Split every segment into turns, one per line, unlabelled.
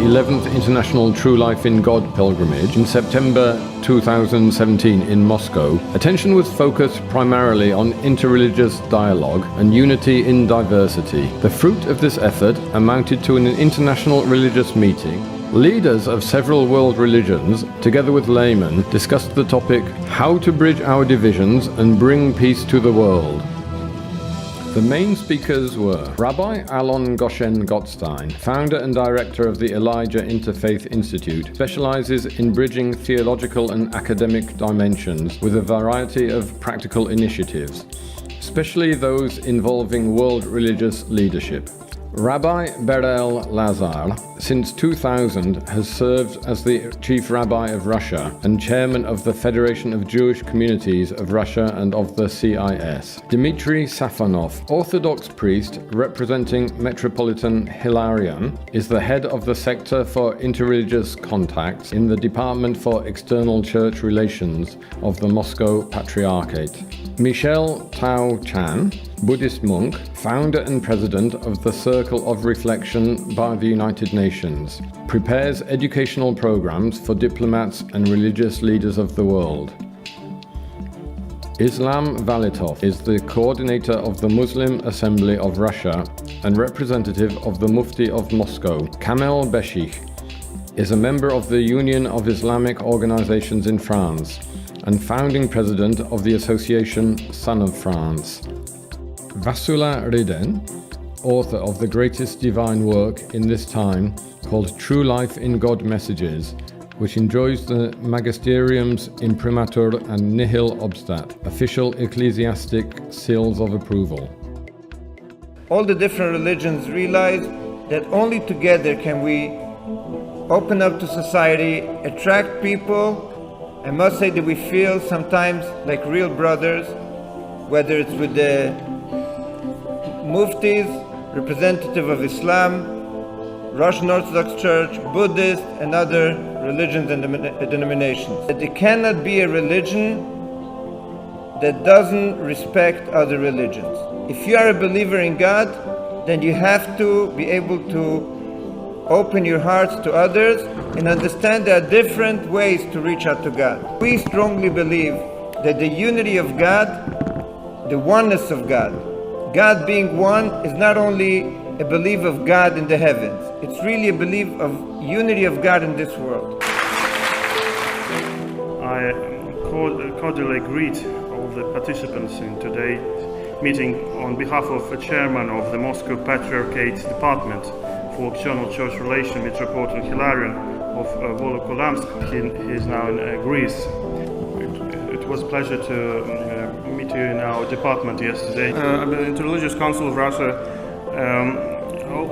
11th International True Life in God pilgrimage in September 2017 in Moscow, attention was focused primarily on interreligious dialogue and unity in diversity. The fruit of this effort amounted to an international religious meeting. Leaders of several world religions, together with laymen, discussed the topic, how to bridge our divisions and bring peace to the world. The main speakers were Rabbi Alon Goshen Gottstein, founder and director of the Elijah Interfaith Institute, specializes in bridging theological and academic dimensions with a variety of practical initiatives, especially those involving world religious leadership. Rabbi Berel Lazar, since 2000, has served as the Chief Rabbi of Russia and Chairman of the Federation of Jewish Communities of Russia and of the CIS. Dmitry Safonov, Orthodox priest representing Metropolitan Hilarion, is the head of the Sector for Interreligious Contacts in the Department for External Church Relations of the Moscow Patriarchate. Michel Tao Chan, Buddhist monk, founder and president of the Circle of Reflection by the United Nations, prepares educational programs for diplomats and religious leaders of the world. Islam Valitov is the coordinator of the Muslim Assembly of Russia and representative of the Mufti of Moscow. Kamel Beshikh is a member of the Union of Islamic Organizations in France and founding president of the association Son of France. Vassula Riden, author of the greatest divine work in this time called True Life in God Messages, which enjoys the Magisterium's imprimatur and nihil obstat, official ecclesiastic seals of approval.
All the different religions realize that only together can we open up to society, attract people. I must say that we feel sometimes like real brothers, whether it's with the Muftis, representative of Islam, Russian Orthodox Church, Buddhist, and other religions and denominations. That there cannot be a religion that doesn't respect other religions. If you are a believer in God, then you have to be able to open your hearts to others and understand there are different ways to reach out to God. We strongly believe that the unity of God, the oneness of God, God being one, is not only a belief of God in the heavens, it's really a belief of unity of God in this world.
I cordially greet all the participants in today's meeting on behalf of the chairman of the Moscow Patriarchate Department for External Church Relations, Metropolitan Hilarion of Volokolamsk. He is now in Greece. It was a pleasure to meet you in our department yesterday. The Interreligious Council of Russia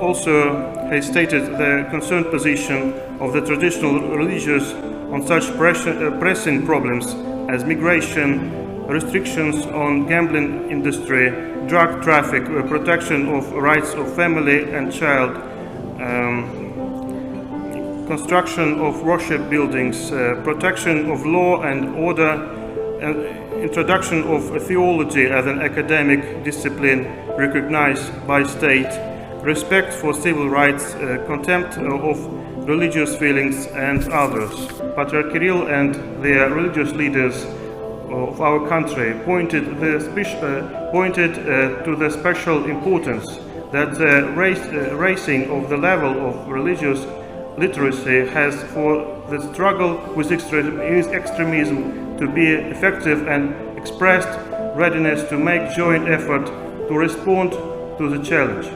also has stated the concerned position of the traditional religious on such pressing problems as migration, restrictions on gambling industry, drug traffic, protection of rights of family and child, construction of worship buildings, protection of law and order, introduction of theology as an academic discipline recognized by state, respect for civil rights, contempt of religious feelings, and others. Patriarch Kirill and the religious leaders of our country pointed to the special importance that the raising of the level of religious literacy has for the struggle with extremism to be effective, and expressed readiness to make joint effort to respond to the challenge.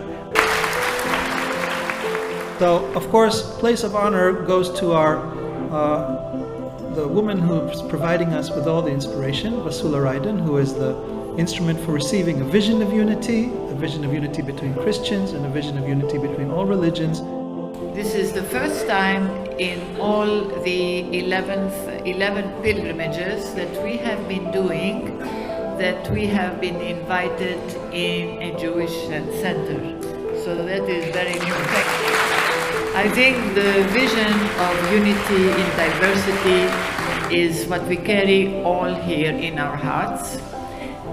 So, of course, place of honor goes to the woman who's providing us with all the inspiration, Vassula Riden, who is the instrument for receiving a vision of unity between Christians and a vision of unity between all religions.
This is the first time in all the 11 pilgrimages that we have been doing that we have been invited in a Jewish center. So that is very new. I think the vision of unity in diversity is what we carry all here in our hearts.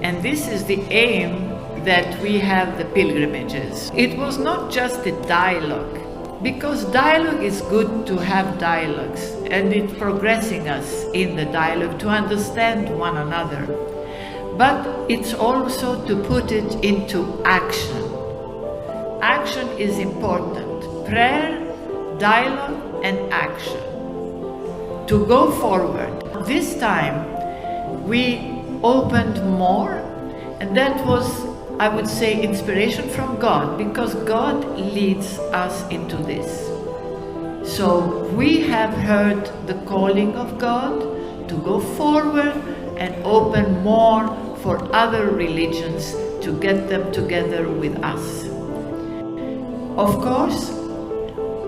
And this is the aim that we have the pilgrimages. It was not just a dialogue, Because dialogue is good to have dialogues, and it's progressing us in the dialogue to understand one another. But it's also to put it into action. Action is important. Prayer, dialogue, and action. To go forward. This time we opened more, and that was, I would say, inspiration from God, because God leads us into this. So we have heard the calling of God to go forward and open more for other religions to get them together with us. Of course,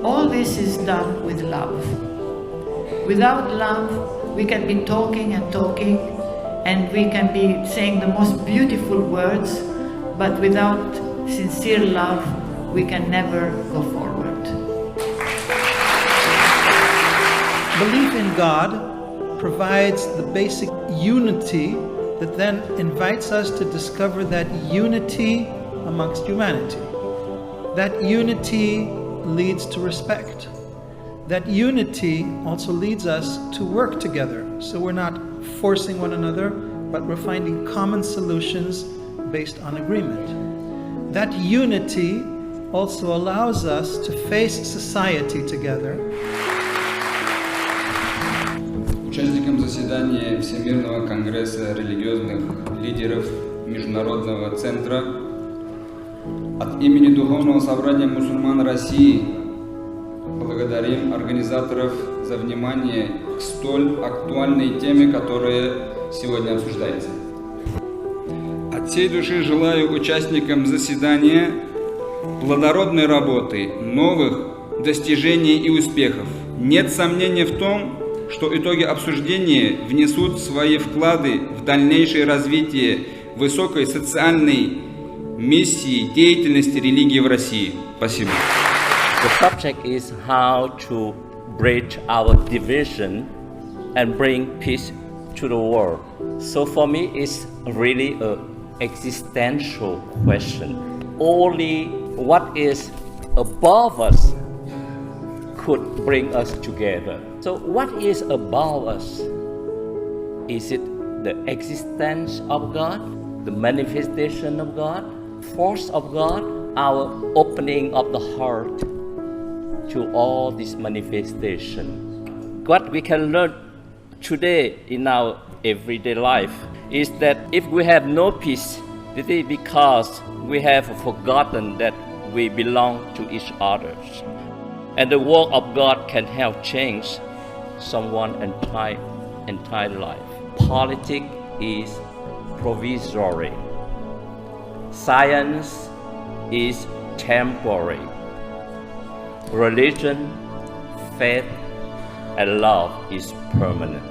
all this is done with love. Without love, we can be talking and talking, and we can be saying the most beautiful words, but without sincere love, we can never go forward.
Belief in God provides the basic unity that then invites us to discover that unity amongst humanity. That unity leads to respect. That unity also leads us to work together. So we're not forcing one another, but we're finding common solutions based on agreement. That unity also allows us to face society together.
Участником заседания Всемирного конгресса религиозных лидеров Международного центра от имени Духовного собрания мусульман России благодарим организаторов за внимание к столь актуальной теме, которая сегодня обсуждается. От всей души желаю участникам заседания плодородной работы, новых достижений и успехов. Нет сомнения в том, что итоги обсуждения внесут свои вклады в дальнейшее развитие высокой социальной миссии деятельности религии в России. Спасибо.
The subject is how to bridge our division and bring peace to the world. So for me, it's really an existential question. Only what is above us could bring us together. So what is above us? Is it the existence of God, the manifestation of God, force of God, our opening of the heart to all this manifestation? What we can learn today in our everyday life is that if we have no peace, it is because we have forgotten that we belong to each other. And the work of God can help change someone's entire life. Politics is provisory. Science is temporary. Religion, faith, and love is permanent.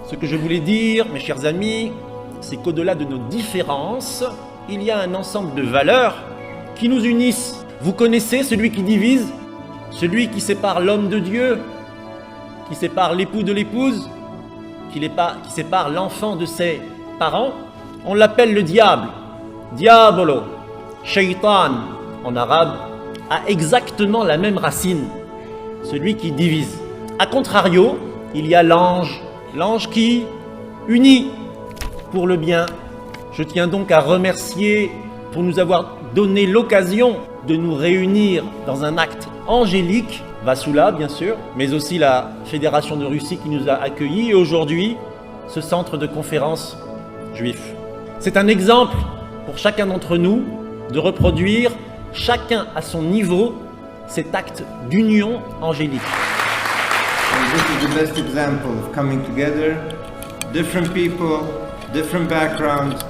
Ce que je voulais dire, mes chers amis, c'est qu'au-delà de nos différences, il y a un ensemble de valeurs qui nous unissent. Vous connaissez celui qui divise, celui qui sépare l'homme de Dieu, qui sépare l'époux de l'épouse, qui sépare l'enfant de ses parents. On l'appelle le diable. Diabolo, shaitan en arabe, a exactement la même racine, celui qui divise. A contrario, il y a l'ange, l'ange qui unit pour le bien. Je tiens donc à remercier pour nous avoir donné l'occasion de nous réunir dans un acte angélique, Vassula bien sûr, mais aussi la Fédération de Russie qui nous a accueillis et aujourd'hui ce centre de conférences juif. C'est un exemple pour chacun d'entre nous de reproduire chacun à son niveau cet acte d'union angélique.
And this is the best example of coming together, different people, different backgrounds,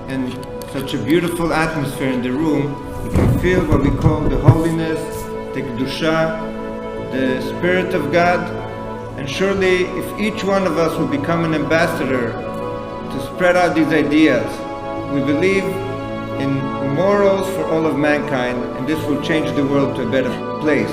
and such a beautiful atmosphere in the room. You can feel what we call the holiness, the kedusha, the spirit of God. And surely, if each one of us will become an ambassador to spread out these ideas, we believe in morals for all of mankind, and this will change the world to a better place.